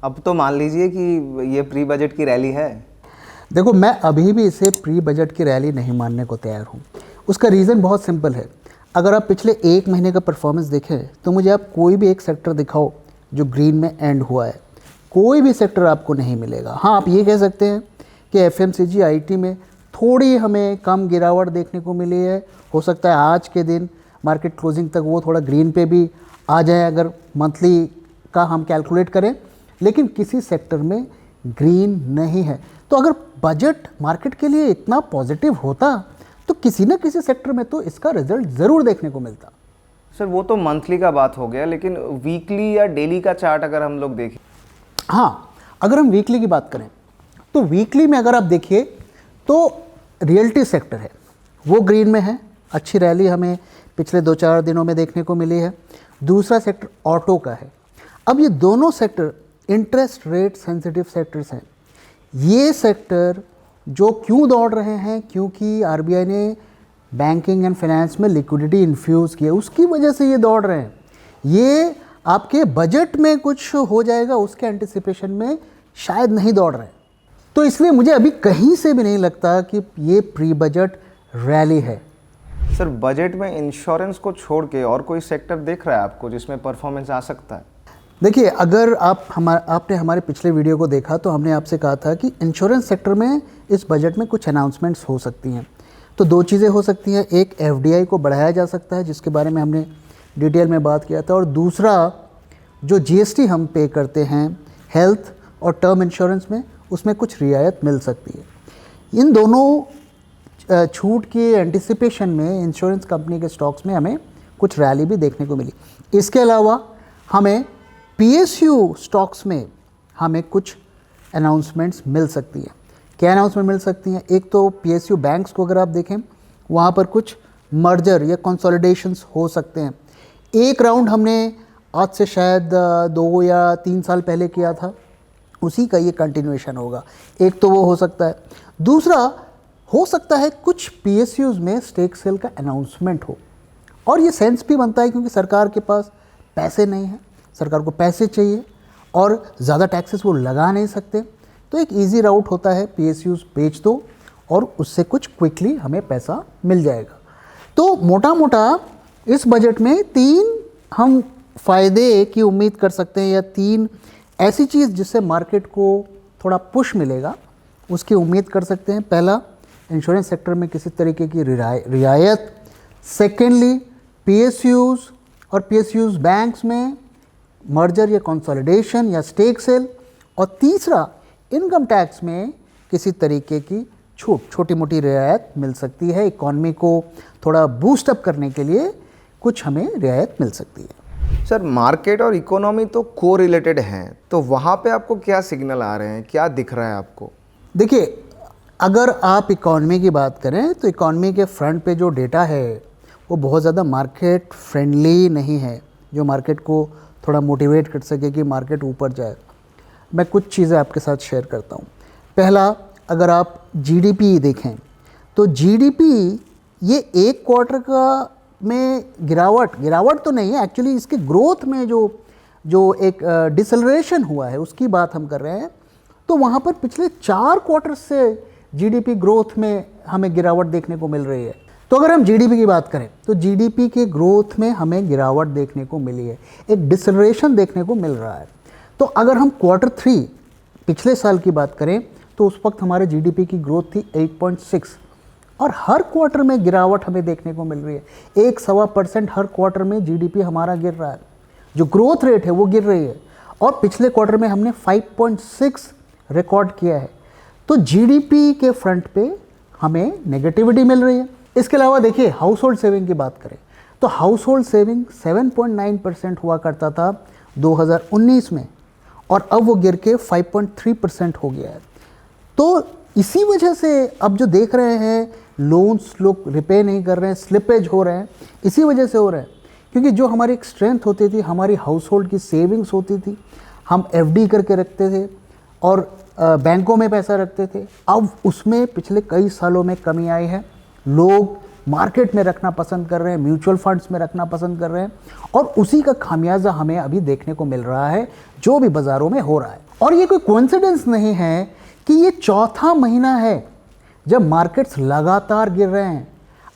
अब तो मान लीजिए कि ये प्री बजट की रैली है। देखो, मैं अभी भी इसे प्री बजट की रैली नहीं मानने को तैयार हूँ। उसका रीज़न बहुत सिंपल है। अगर आप पिछले एक महीने का परफॉर्मेंस देखें तो मुझे आप कोई भी एक सेक्टर दिखाओ जो ग्रीन में एंड हुआ है। कोई भी सेक्टर आपको नहीं मिलेगा। हाँ, आप ये कह सकते हैं कि एफएमसीजी आईटी में थोड़ी हमें कम गिरावट देखने को मिली है। हो सकता है आज के दिन मार्केट क्लोजिंग तक वो थोड़ा ग्रीन पे भी आ जाए अगर मंथली का हम कैलकुलेट करें, लेकिन किसी सेक्टर में ग्रीन नहीं है। तो अगर बजट मार्केट के लिए इतना पॉजिटिव होता तो किसी न किसी सेक्टर में तो इसका रिजल्ट ज़रूर देखने को मिलता। सर वो तो मंथली का बात हो गया, लेकिन वीकली या डेली का चार्ट अगर हम लोग देखें। हाँ, अगर हम वीकली की बात करें तो वीकली में अगर आप देखिए तो रियल्टी सेक्टर है वो ग्रीन में है। अच्छी रैली हमें पिछले 2-4 दिनों में देखने को मिली है। दूसरा सेक्टर ऑटो का है। अब ये दोनों sector interest rate sensitive sectors हैं। ये सेक्टर जो क्यों दौड़ रहे हैं, क्योंकि आरबीआई ने बैंकिंग एंड फाइनेंस में लिक्विडिटी इन्फ्यूज़ किया, उसकी वजह से ये दौड़ रहे हैं। ये आपके बजट में कुछ हो जाएगा उसके एंटिसिपेशन में शायद नहीं दौड़ रहे हैं। तो इसलिए मुझे अभी कहीं से भी नहीं लगता कि ये प्री बजट रैली है। सर बजट में इंश्योरेंस को छोड़ के और कोई सेक्टर देख रहा है आपको जिसमें परफॉर्मेंस आ सकता है? देखिए, अगर आपने हमारे पिछले वीडियो को देखा तो हमने आपसे कहा था कि इंश्योरेंस सेक्टर में इस बजट में कुछ अनाउंसमेंट्स हो सकती हैं। तो दो चीज़ें हो सकती हैं। एक, एफडीआई को बढ़ाया जा सकता है जिसके बारे में हमने डिटेल में बात किया था, और दूसरा जो जीएसटी हम पे करते हैं हेल्थ और टर्म इंश्योरेंस में, उसमें कुछ रियायत मिल सकती है। इन दोनों छूट के एंटिसिपेशन में इंश्योरेंस कंपनी के स्टॉक्स में हमें कुछ रैली भी देखने को मिली। इसके अलावा हमें पीएसयू स्टॉक्स में हमें कुछ अनाउंसमेंट्स मिल सकती हैं। क्या अनाउंसमेंट मिल सकती हैं? एक तो पीएसयू बैंक्स को अगर आप देखें वहाँ पर कुछ मर्जर या कंसोलिडेशंस हो सकते हैं। एक राउंड हमने आज से शायद 2 या 3 साल पहले किया था, उसी का ये कंटिन्यूएशन होगा। एक तो वो हो सकता है। दूसरा हो सकता है कुछ पीएसयूज़ में स्टेक सेल का अनाउंसमेंट हो, और ये सेंस भी बनता है क्योंकि सरकार के पास पैसे नहीं हैं, सरकार को पैसे चाहिए और ज़्यादा टैक्सेस वो लगा नहीं सकते। तो एक इजी राउट होता है पीएसयूज़ बेच दो और उससे कुछ क्विकली हमें पैसा मिल जाएगा। तो मोटा मोटा इस बजट में 3 हम फ़ायदे की उम्मीद कर सकते हैं, या 3 ऐसी चीज़ जिससे मार्केट को थोड़ा पुश मिलेगा उसकी उम्मीद कर सकते हैं। पहला, इंश्योरेंस सेक्टर में किसी तरीके की रियायत। सेकेंडली, पीएसयूज़ और पीएसयूज़ बैंक्स में मर्जर या कंसोलिडेशन या स्टेक सेल। और तीसरा, इनकम टैक्स में किसी तरीके की छूट, छोटी मोटी रियायत मिल सकती है। इकॉनमी को थोड़ा बूस्ट अप करने के लिए कुछ हमें रियायत मिल सकती है। सर मार्केट और इकोनॉमी तो को रिलेटेड हैं, तो वहाँ पे आपको क्या सिग्नल आ रहे हैं, क्या दिख रहा है आपको? देखिए, अगर आप इकॉनमी की बात करें तो इकॉनमी के फ्रंट पे जो डेटा है वो बहुत ज़्यादा मार्केट फ्रेंडली नहीं है, जो मार्केट को थोड़ा मोटिवेट कर सके कि मार्केट ऊपर जाए। मैं कुछ चीज़ें आपके साथ शेयर करता हूँ। पहला, अगर आप जीडीपी देखें तो जीडीपी ये एक क्वार्टर का में गिरावट तो नहीं है, एक्चुअली इसके ग्रोथ में जो एक डिसलरेशन हुआ है उसकी बात हम कर रहे हैं। तो वहाँ पर पिछले 4 क्वार्टर से जीडीपी ग्रोथ में हमें गिरावट देखने को मिल रही है। तो अगर हम जीडीपी की बात करें तो जीडीपी के ग्रोथ में हमें गिरावट देखने को मिली है, एक डिसलरेशन देखने को मिल रहा है। तो अगर हम Q3 पिछले साल की बात करें तो उस वक्त हमारे जीडीपी की ग्रोथ थी 8.6, और हर क्वार्टर में गिरावट हमें देखने को मिल रही है। 1-1.25% हर क्वार्टर में जीडीपी हमारा गिर रहा है, जो ग्रोथ रेट है वो गिर रही है। और पिछले क्वार्टर में हमने 5.6 रिकॉर्ड किया है। तो जीडीपी के फ्रंट पे हमें नेगेटिविटी मिल रही है। इसके अलावा देखिए, हाउस होल्ड सेविंग की बात करें तो हाउस होल्ड सेविंग 7.9% हुआ करता था 2019 में, और अब वो गिर के 5.3% हो गया है। तो इसी वजह से अब जो देख रहे हैं लोन्स लोग रिपे नहीं कर रहे हैं, स्लिपेज हो रहे हैं, इसी वजह से हो रहे हैं। क्योंकि जो हमारी एक स्ट्रेंथ होती थी, हमारी हाउस होल्ड की सेविंग्स होती थी, हम एफडी करके रखते थे और बैंकों में पैसा रखते थे, अब उसमें पिछले कई सालों में कमी आई है। लोग मार्केट में रखना पसंद कर रहे हैं, म्यूचुअल फंड्स में रखना पसंद कर रहे हैं, और उसी का खामियाजा हमें अभी देखने को मिल रहा है जो भी बाज़ारों में हो रहा है। और ये कोई कोइंसिडेंस नहीं है कि ये चौथा महीना है जब मार्केट्स लगातार गिर रहे हैं।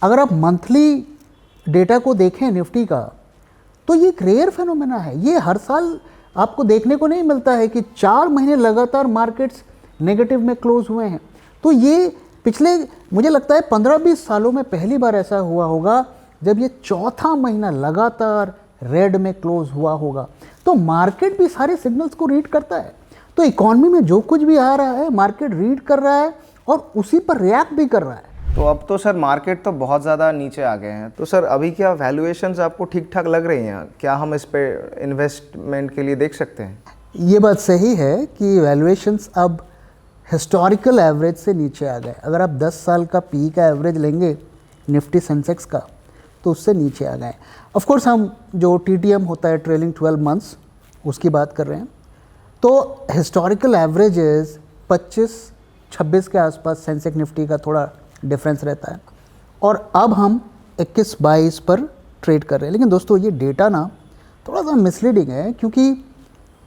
अगर आप मंथली डेटा को देखें निफ्टी का, तो ये एक रेयर फेनोमेना है। ये हर साल आपको देखने को नहीं मिलता है कि 4 महीने लगातार मार्केट्स नेगेटिव में क्लोज हुए हैं। तो ये पिछले मुझे लगता है 15-20 सालों में पहली बार ऐसा हुआ होगा जब ये चौथा महीना लगातार रेड में क्लोज हुआ होगा। तो मार्केट भी सारे सिग्नल्स को रीड करता है। तो इकॉनमी में जो कुछ भी आ रहा है मार्केट रीड कर रहा है और उसी पर रिएक्ट भी कर रहा है। तो अब तो सर मार्केट तो बहुत ज़्यादा नीचे आ गए हैं, तो सर अभी क्या वैल्यूएशंस आपको ठीक ठाक लग रही हैं? क्या हम इस पे इन्वेस्टमेंट के लिए देख सकते हैं? ये बात सही है कि वैल्यूएशंस अब हिस्टोरिकल एवरेज से नीचे आ गए। अगर आप 10 साल का पी का एवरेज लेंगे निफ्टी सेंसेक्स का, तो उससे नीचे आ गए। ऑफ कोर्स हम जो टीटीएम होता है ट्रेलिंग 12 मंथ्स उसकी बात कर रहे हैं, तो हिस्टोरिकल एवरेजेस 25-26 के आसपास सेंसेक्स निफ्टी का थोड़ा डिफरेंस रहता है, और अब हम 21-22 पर ट्रेड कर रहे हैं। लेकिन दोस्तों ये डेटा ना थोड़ा सा मिसलीडिंग है, क्योंकि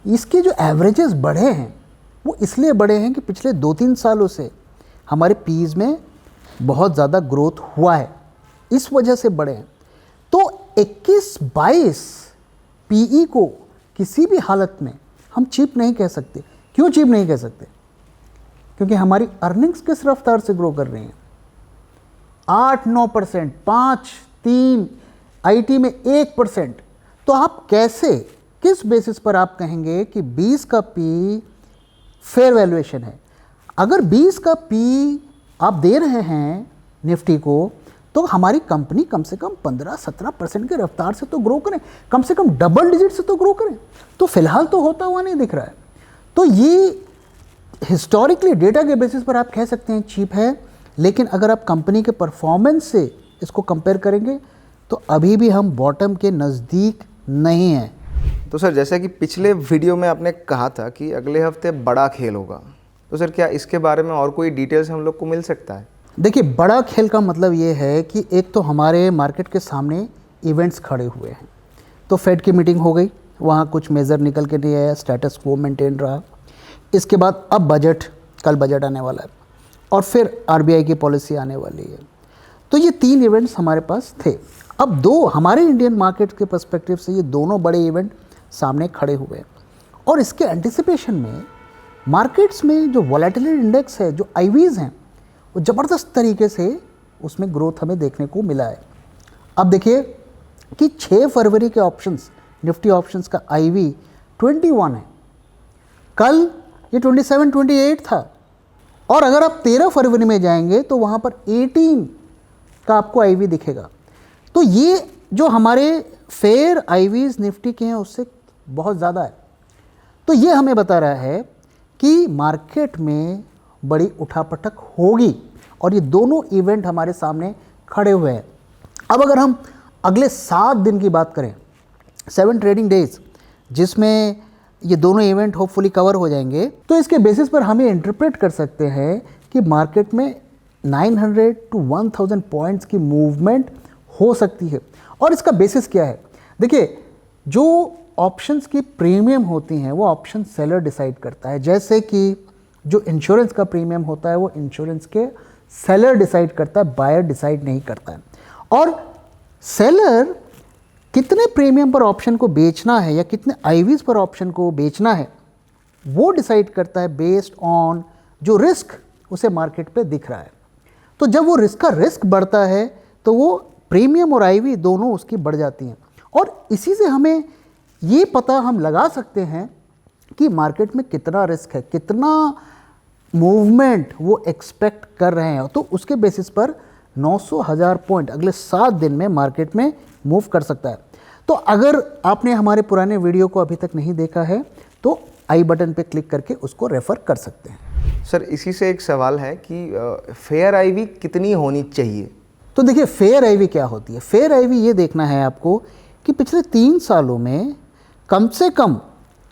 इसके जो एवरेजेस बढ़े हैं वो इसलिए बढ़े हैं कि पिछले 2-3 सालों से हमारे पीज़ में बहुत ज़्यादा ग्रोथ हुआ है, इस वजह से बढ़े हैं। तो 21-22 पीई को किसी भी हालत में हम चीप नहीं कह सकते। क्यों चीप नहीं कह सकते? क्योंकि हमारी अर्निंग्स किस रफ्तार से ग्रो कर रही हैं? 8-9%, 5-3, आईटी में 1%। तो आप कैसे, किस बेसिस पर आप कहेंगे कि 20 का पी फेयर वैल्यूएशन है? अगर 20 का पी आप दे रहे हैं निफ्टी को, तो हमारी कंपनी कम से कम 15-17% के रफ्तार से तो ग्रो करें, कम से कम डबल डिजिट से तो ग्रो करें। तो फिलहाल तो होता हुआ नहीं दिख रहा है। तो ये हिस्टोरिकली डेटा के बेसिस पर आप कह सकते हैं चीप है, लेकिन अगर आप कंपनी के परफॉर्मेंस से इसको कंपेयर करेंगे तो अभी भी हम बॉटम के नज़दीक नहीं हैं। तो सर जैसे कि पिछले वीडियो में आपने कहा था कि अगले हफ्ते बड़ा खेल होगा, तो सर क्या इसके बारे में और कोई डिटेल्स हम लोग को मिल सकता है? देखिए, बड़ा खेल का मतलब ये है कि एक तो हमारे मार्केट के सामने इवेंट्स खड़े हुए हैं। तो फेड की मीटिंग हो गई, वहाँ कुछ मेज़र निकल के नहीं आया, स्टेटस क्वो मेंटेन रहा। इसके बाद अब बजट, कल बजट आने वाला है, और फिर आरबीआई की पॉलिसी आने वाली है। तो ये 3 इवेंट्स हमारे पास थे। अब 2 हमारे इंडियन मार्केट के पर्सपेक्टिव से ये दोनों बड़े इवेंट सामने खड़े हुए हैं, और इसके एंटिसिपेशन में मार्केट्स में जो वॉलेटिलिटी इंडेक्स है, जो आईवीज़ हैं, वो ज़बरदस्त तरीके से उसमें ग्रोथ हमें देखने को मिला है। अब देखिए कि 6 फरवरी के ऑप्शंस, निफ्टी ऑप्शंस का आईवी 21 है, कल ये 27-28 था, और अगर आप 13 फरवरी में जाएंगे तो वहाँ पर 18 का आपको आईवी दिखेगा। तो ये जो हमारे फेयर आईवीज निफ्टी के हैं उससे बहुत ज़्यादा है। तो ये हमें बता रहा है कि मार्केट में बड़ी उठापटक होगी, और ये दोनों इवेंट हमारे सामने खड़े हुए हैं। अब अगर हम अगले 7 दिन की बात करें, 7 ट्रेडिंग डेज, जिसमें ये दोनों इवेंट होपफुली कवर हो जाएंगे, तो इसके बेसिस पर हम ये इंटरप्रेट कर सकते हैं कि मार्केट में 900 to 1000 पॉइंट्स की मूवमेंट हो सकती है। और इसका बेसिस क्या है? देखिए, जो ऑप्शंस की प्रीमियम होती हैं वो ऑप्शन सेलर डिसाइड करता है। जैसे कि जो इंश्योरेंस का प्रीमियम होता है वो इंश्योरेंस के सेलर डिसाइड करता है, बायर डिसाइड नहीं करता है। और सेलर कितने प्रीमियम पर ऑप्शन को बेचना है या कितने आईवीज पर ऑप्शन को बेचना है, वो डिसाइड करता है बेस्ड ऑन जो रिस्क उसे मार्केट पे दिख रहा है। तो जब वो रिस्क का रिस्क बढ़ता है तो वो प्रीमियम और आईवी दोनों उसकी बढ़ जाती हैं, और इसी से हमें ये पता हम लगा सकते हैं कि मार्केट में कितना रिस्क है, कितना मूवमेंट वो एक्सपेक्ट कर रहे हैं। तो उसके बेसिस पर 900,000 पॉइंट अगले 7 दिन में मार्केट में मूव कर सकता है। तो अगर आपने हमारे पुराने वीडियो को अभी तक नहीं देखा है तो आई बटन पे क्लिक करके उसको रेफ़र कर सकते हैं। सर इसी से एक सवाल है कि फेयर आईवी कितनी होनी चाहिए? तो देखिए, फेयर आईवी क्या होती है? फेयर आईवी ये देखना है आपको कि पिछले 3 सालों में कम से कम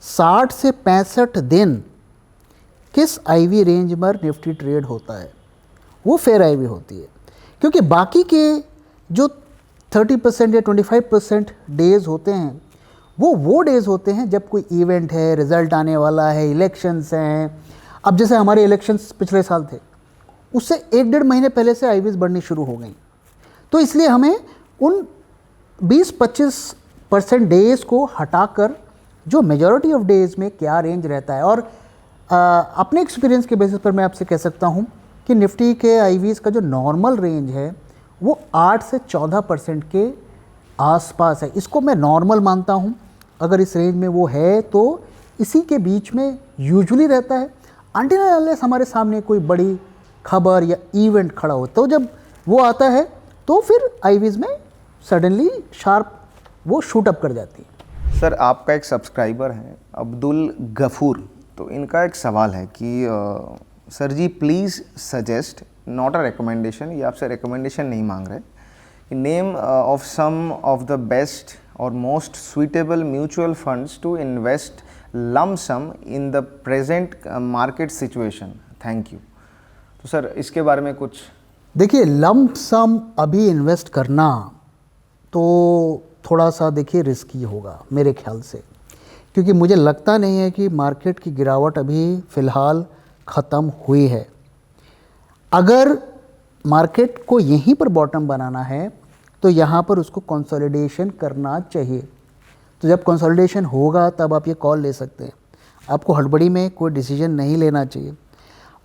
60 से 65 दिन किस आईवी रेंज पर निफ्टी ट्रेड होता है, वो फेयर आईवी होती है। क्योंकि बाकी के जो 30% या 25% डेज होते हैं वो डेज़ होते हैं जब कोई इवेंट है, रिज़ल्ट आने वाला है, इलेक्शंस हैं। अब जैसे हमारे इलेक्शंस पिछले साल थे, उससे 1-1.5 महीने पहले से आईवीज़ बढ़नी शुरू हो गई। तो इसलिए हमें उन 20-25% डेज़ को हटाकर जो मेजॉरिटी ऑफ डेज़ में क्या रेंज रहता है, और अपने एक्सपीरियंस के बेसिस पर मैं आपसे कह सकता हूँ कि निफ्टी के आईवीज़ का जो नॉर्मल रेंज है वो 8 से 14% के आसपास है। इसको मैं नॉर्मल मानता हूँ। अगर इस रेंज में वो है तो इसी के बीच में यूजुअली रहता है, अनटिल अनलेस हमारे सामने कोई बड़ी खबर या इवेंट खड़ा हो। तो जब वो आता है तो फिर आईवीज़ में सडनली शार्प वो शूट अप कर जाती है। सर आपका एक सब्सक्राइबर है अब्दुल गफूर, तो इनका एक सवाल है कि sir ji please suggest, not a recommendation, ये आपसे रिकमेंडेशन नहीं मांग रहे, name of some of the best or most suitable mutual funds to invest lump sum in the present market situation, thank you. तो सर इसके बारे में कुछ। देखिए, लम्प सम अभी इन्वेस्ट करना तो थोड़ा सा देखिए रिस्की होगा मेरे ख्याल से, क्योंकि मुझे लगता नहीं है कि मार्केट की गिरावट अभी फ़िलहाल ख़त्म हुई है। अगर मार्केट को यहीं पर बॉटम बनाना है तो यहाँ पर उसको कंसोलिडेशन करना चाहिए। तो जब कंसोलिडेशन होगा तब आप ये कॉल ले सकते हैं। आपको हड़बड़ी में कोई डिसीजन नहीं लेना चाहिए।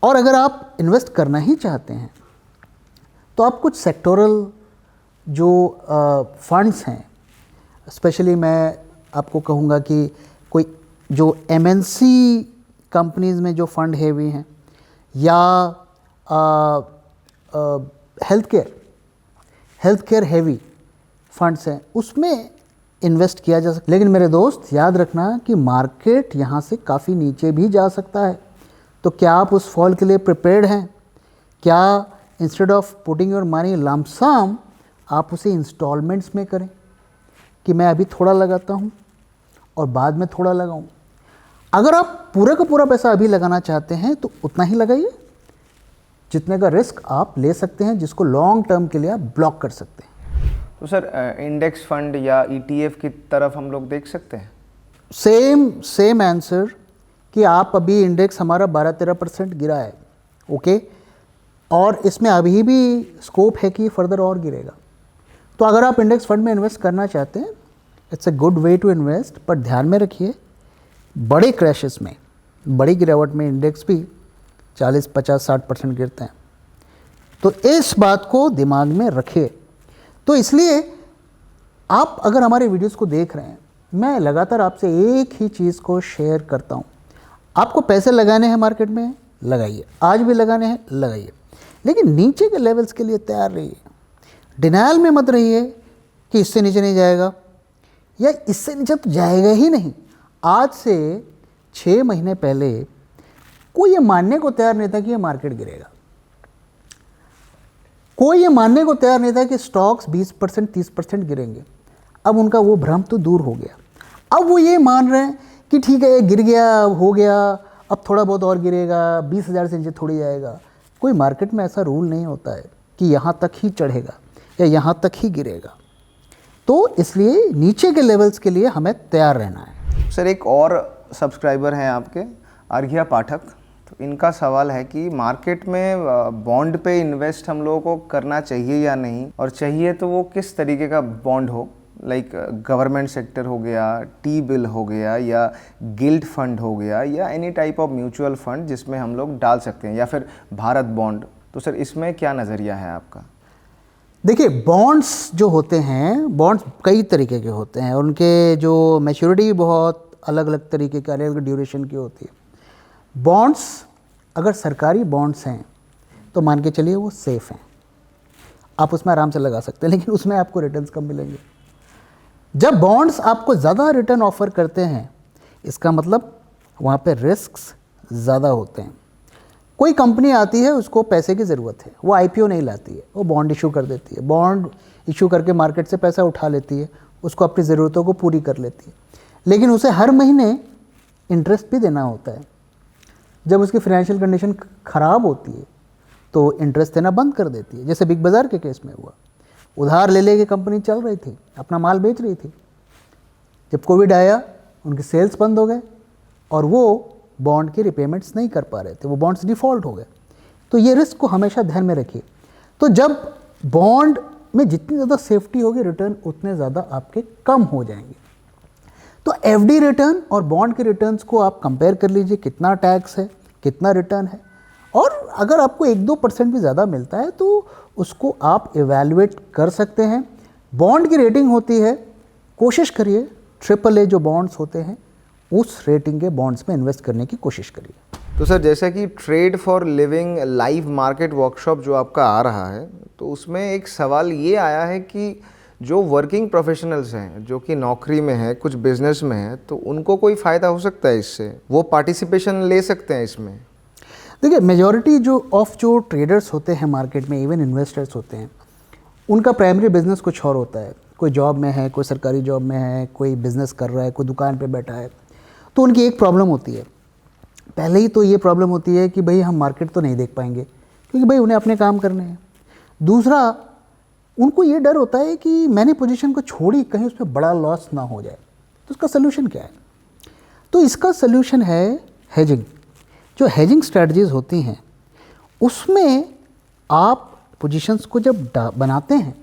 और अगर आप इन्वेस्ट करना ही चाहते हैं तो आप कुछ सेक्टोरल जो फंड्स हैं, स्पेशली मैं आपको कहूँगा कि कोई जो एमएनसी कंपनीज़ में जो फंड हेवी हैं, या हेल्थ केयर हेवी फंड्स हैं, उसमें इन्वेस्ट किया जा सकता है। लेकिन मेरे दोस्त याद रखना कि मार्केट यहाँ से काफ़ी नीचे भी जा सकता है। तो क्या आप उस फॉल के लिए प्रिपेयर्ड हैं? क्या instead of putting your money lump sum आप उसे इंस्टॉलमेंट्स में करें कि मैं अभी थोड़ा लगाता हूँ और बाद में थोड़ा लगाऊँ? अगर आप पूरा का पूरा पैसा अभी लगाना चाहते हैं तो उतना ही लगाइए जितने का रिस्क आप ले सकते हैं, जिसको लॉन्ग टर्म के लिए आप ब्लॉक कर सकते हैं। तो सर इंडेक्स फंड या ईटीएफ की तरफ हम लोग देख सकते हैं? सेम आंसर कि आप अभी इंडेक्स हमारा 12-13% गिरा है, ओके, और इसमें अभी भी स्कोप है कि फर्दर और गिरेगा। तो अगर आप इंडेक्स फंड में इन्वेस्ट करना चाहते हैं, it's a good way to invest, पर ध्यान में रखिए बड़े क्रैशेस में, बड़ी गिरावट में इंडेक्स भी 40, 50, 60% गिरते हैं। तो इस बात को दिमाग में रखिए। तो इसलिए आप अगर हमारे वीडियोस को देख रहे हैं, मैं लगातार आपसे एक ही चीज़ को शेयर करता हूँ। आपको पैसे लगाने हैं मार्केट में, लगाइए, आज भी लगाने हैं, लगाइए, लेकिन नीचे के लेवल्स के लिए तैयार रहिए। डिनायल में मत रहिए कि इससे नीचे नहीं जाएगा या इससे नीचे तो जाएगा ही नहीं। आज से 6 महीने पहले कोई ये मानने को तैयार नहीं था कि ये मार्केट गिरेगा। कोई ये मानने को तैयार नहीं था कि स्टॉक्स 20%, 30% गिरेंगे। अब उनका वो भ्रम तो दूर हो गया। अब वो ये मान रहे हैं कि ठीक है, ये गिर गया, हो गया, अब थोड़ा बहुत और गिरेगा, 20,000 से नीचे थोड़ी जाएगा। कोई मार्केट में ऐसा रूल नहीं होता है कि यहाँ तक ही चढ़ेगा या यहाँ तक ही गिरेगा। तो इसलिए नीचे के लेवल्स के लिए हमें तैयार रहना है। सर एक और सब्सक्राइबर हैं आपके, अर्घ्या पाठक, तो इनका सवाल है कि मार्केट में बॉन्ड पे इन्वेस्ट हम लोगों को करना चाहिए या नहीं, और चाहिए तो वो किस तरीके का बॉन्ड हो, लाइक गवर्नमेंट सेक्टर हो गया, टी बिल हो गया, या गिल्ड फंड हो गया, या any type of mutual fund जिसमें हम लोग डाल सकते हैं, या फिर भारत बॉन्ड। तो सर इसमें क्या नज़रिया है आपका? देखिए, बॉन्ड्स जो होते हैं, बॉन्ड्स कई तरीके के होते हैं, उनके जो मैच्योरिटी बहुत अलग अलग तरीके की, अलग अलग ड्यूरेशन की होती है। बॉन्ड्स अगर सरकारी बॉन्ड्स हैं तो मान के चलिए वो सेफ़ हैं, आप उसमें आराम से लगा सकते हैं, लेकिन उसमें आपको रिटर्न्स कम मिलेंगे। जब बॉन्ड्स आपको ज़्यादा रिटर्न ऑफर करते हैं, इसका मतलब वहाँ पे रिस्क्स ज़्यादा होते हैं। कोई कंपनी आती है, उसको पैसे की ज़रूरत है, वो आईपीओ नहीं लाती है, वो बॉन्ड इशू कर देती है। बॉन्ड इशू करके मार्केट से पैसा उठा लेती है, उसको अपनी ज़रूरतों को पूरी कर लेती है, लेकिन उसे हर महीने इंटरेस्ट भी देना होता है। जब उसकी फाइनेंशियल कंडीशन ख़राब होती है तो इंटरेस्ट देना बंद कर देती है, जैसे बिग बाज़ार के केस में हुआ। उधार ले लेके कंपनी चल रही थी, अपना माल बेच रही थी, जब कोविड आया उनके सेल्स बंद हो गए और वो बॉन्ड की रिपेमेंट्स नहीं कर पा रहे थे, वो बॉन्ड्स डिफ़ॉल्ट हो गए। तो ये रिस्क को हमेशा ध्यान में रखिए। तो जब बॉन्ड में जितनी ज़्यादा सेफ्टी होगी, रिटर्न उतने ज़्यादा आपके कम हो जाएंगे। तो एफडी रिटर्न और बॉन्ड के रिटर्न्स को आप कंपेयर कर लीजिए, कितना टैक्स है, कितना रिटर्न है, और अगर आपको 1-2% भी ज़्यादा मिलता है तो उसको आप इवैल्यूएट कर सकते हैं। बॉन्ड की रेटिंग होती है, कोशिश करिए AAA जो बॉन्ड्स होते हैं उस रेटिंग के बॉन्ड्स में इन्वेस्ट करने की कोशिश करिए। तो सर, जैसा कि trade for living live market workshop जो आपका आ रहा है, तो उसमें एक सवाल ये आया है कि जो वर्किंग प्रोफेशनल्स हैं, जो कि नौकरी में है, कुछ बिजनेस में है, तो उनको कोई फ़ायदा हो सकता है इससे? वो पार्टिसिपेशन ले सकते हैं इसमें? देखिए, मेजॉरिटी जो ट्रेडर्स होते हैं मार्केट में, इवन इन्वेस्टर्स होते हैं, उनका प्राइमरी बिजनेस कुछ और होता है। कोई जॉब में है, कोई सरकारी जॉब में है, कोई बिज़नेस कर रहा है, कोई दुकान पे बैठा है। तो उनकी एक प्रॉब्लम होती है, पहले ही तो ये प्रॉब्लम होती है कि भाई हम मार्केट तो नहीं देख पाएंगे, क्योंकि भाई उन्हें अपने काम करने हैं। दूसरा, उनको ये डर होता है कि मैंने पोजीशन को छोड़ी, कहीं उस पर बड़ा लॉस ना हो जाए। तो उसका सल्यूशन क्या है? तो इसका सल्यूशन है हेजिंग। जो हेजिंग स्ट्रैटेजीज होती हैं उसमें आप पोजीशंस को जब बनाते हैं,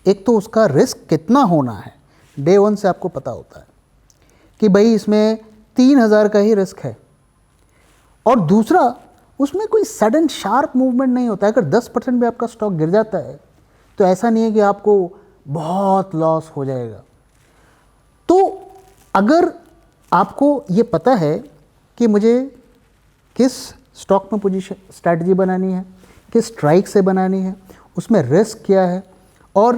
एक तो उसका रिस्क कितना होना है, डे 1 से आपको पता होता है कि भाई इसमें 3000 का ही रिस्क है। और दूसरा, उसमें कोई सडन शार्प मूवमेंट नहीं होता है। अगर 10% भी आपका स्टॉक गिर जाता है तो ऐसा नहीं है कि आपको बहुत लॉस हो जाएगा। तो अगर आपको ये पता है कि मुझे किस स्टॉक में पोजीशन स्ट्रैटेजी बनानी है, किस स्ट्राइक से बनानी है, उसमें रिस्क क्या है और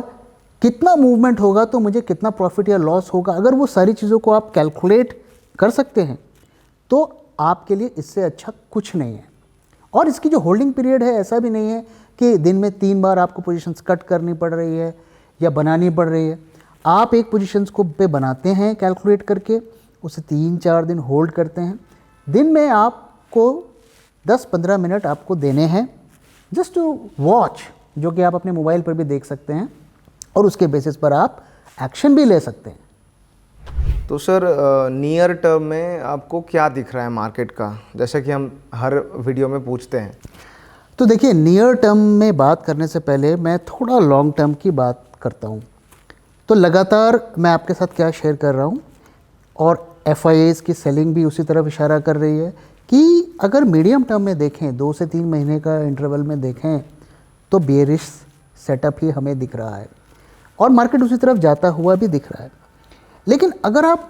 कितना मूवमेंट होगा तो मुझे कितना प्रॉफिट या लॉस होगा, अगर वो सारी चीज़ों को आप कैलकुलेट कर सकते हैं तो आपके लिए इससे अच्छा कुछ नहीं है। और इसकी जो होल्डिंग पीरियड है, ऐसा भी नहीं है कि दिन में 3 बार आपको पोजीशंस कट करनी पड़ रही है या बनानी पड़ रही है। आप एक पोजीशंस को पे बनाते हैं कैलकुलेट करके, उसे 3-4 दिन होल्ड करते हैं। दिन में आपको 10-15 मिनट आपको देने हैं जस्ट टू वॉच, जो कि आप अपने मोबाइल पर भी देख सकते हैं, और उसके बेसिस पर आप एक्शन भी ले सकते हैं। तो सर, नियर टर्म में आपको क्या दिख रहा है मार्केट का, जैसा कि हम हर वीडियो में पूछते हैं? तो देखिए, नियर टर्म में बात करने से पहले मैं थोड़ा लॉन्ग टर्म की बात करता हूँ। तो लगातार मैं आपके साथ क्या शेयर कर रहा हूँ, और FIAs की सेलिंग भी उसी तरफ इशारा कर रही है कि अगर मीडियम टर्म में देखें, 2 से 3 महीने का इंटरवल में देखें, तो बेरिश सेटअप ही हमें दिख रहा है और मार्केट उसी तरफ जाता हुआ भी दिख रहा है। लेकिन अगर आप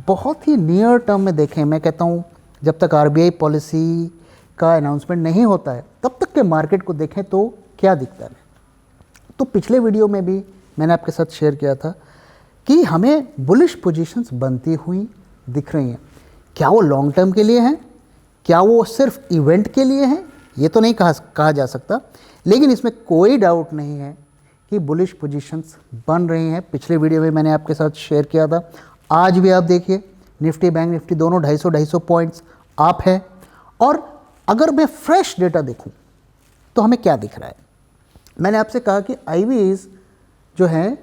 बहुत ही नियर टर्म में देखें, मैं कहता हूँ जब तक RBI पॉलिसी का अनाउंसमेंट नहीं होता है तब तक के मार्केट को देखें तो क्या दिखता है। तो पिछले वीडियो में भी मैंने आपके साथ शेयर किया था कि हमें बुलिश पोजीशंस बनती हुई दिख रही हैं। क्या वो लॉन्ग टर्म के लिए हैं, क्या वो सिर्फ इवेंट के लिए हैं, ये तो नहीं कहा जा सकता, लेकिन इसमें कोई डाउट नहीं है कि बुलिश पोजीशंस बन रही हैं। पिछले वीडियो में मैंने आपके साथ शेयर किया था। आज भी आप देखिए, निफ्टी, बैंक निफ्टी दोनों 250 पॉइंट्स आप है। और अगर मैं फ्रेश डेटा देखूं तो हमें क्या दिख रहा है? मैंने आपसे कहा कि IVs जो हैं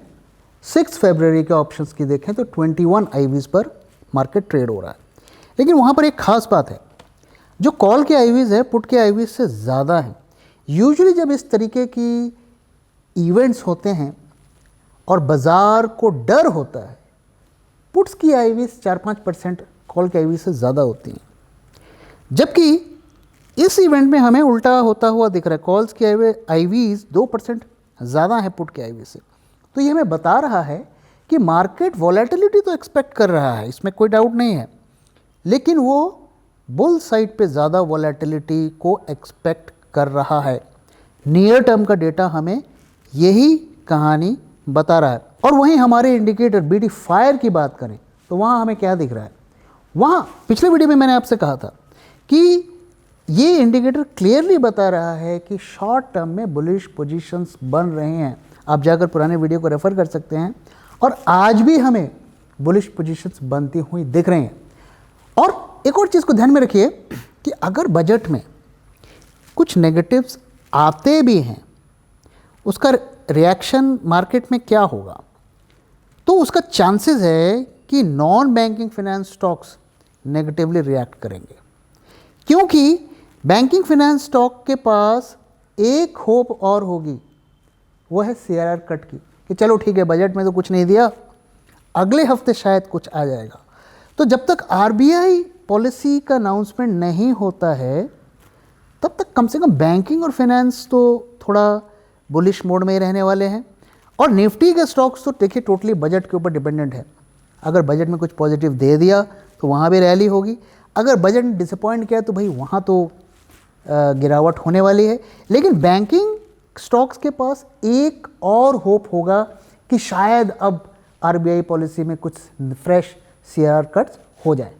6 फरवरी के ऑप्शंस की देखें तो 21 IVs पर मार्केट ट्रेड हो रहा है। लेकिन वहाँ पर एक ख़ास बात है, जो कॉल के IVs है पुट के IVs से ज़्यादा हैं। यूजुअली जब इस तरीके की इवेंट्स होते हैं और बाज़ार को डर होता है, पुट्स की IVs 4-5% कॉल के IVs से ज़्यादा होती हैं। जबकि इस इवेंट में हमें उल्टा होता हुआ दिख रहा है, कॉल्स के IVs 2% ज़्यादा है पुट के IVs से। तो ये हमें बता रहा है कि मार्केट वॉलेटिलिटी तो एक्सपेक्ट कर रहा है, इसमें कोई डाउट नहीं है, लेकिन वो बुल साइड पे ज़्यादा वॉलेटिलिटी को एक्सपेक्ट कर रहा है। नियर टर्म का डेटा हमें यही कहानी बता रहा है। और वहीं हमारे इंडिकेटर BD फायर की बात करें तो वहाँ हमें क्या दिख रहा है? वहाँ पिछले वीडियो में मैंने आपसे कहा था कि ये इंडिकेटर क्लियरली बता रहा है कि शॉर्ट टर्म में बुलिश पोजीशंस बन रहे हैं। आप जाकर पुराने वीडियो को रेफ़र कर सकते हैं, और आज भी हमें बुलिश पोजीशंस बनती हुई दिख रही हैं। और एक और चीज़ को ध्यान में रखिए कि अगर बजट में कुछ नेगेटिव्स आते भी हैं, उसका रिएक्शन मार्केट में क्या होगा? तो उसका चांसेस है कि non banking finance stocks negatively react करेंगे, क्योंकि बैंकिंग फाइनेंस स्टॉक के पास एक होप और होगी, वो है CRR कट की, कि चलो ठीक है बजट में तो कुछ नहीं दिया, अगले हफ्ते शायद कुछ आ जाएगा। तो जब तक RBI पॉलिसी का अनाउंसमेंट नहीं होता है तब तक कम से कम बैंकिंग और फाइनेंस तो थोड़ा बुलिश मोड में ही रहने वाले हैं। और निफ्टी के स्टॉक्स तो देखिए टोटली बजट के ऊपर डिपेंडेंट है, अगर बजट में कुछ पॉजिटिव दे दिया तो वहाँ भी रैली होगी, अगर बजट ने डिसअपॉइंट किया तो भाई वहाँ तो गिरावट होने वाली है। लेकिन बैंकिंग स्टॉक्स के पास एक और होप होगा कि शायद अब RBI पॉलिसी में कुछ फ्रेश CRR कट्स हो जाए।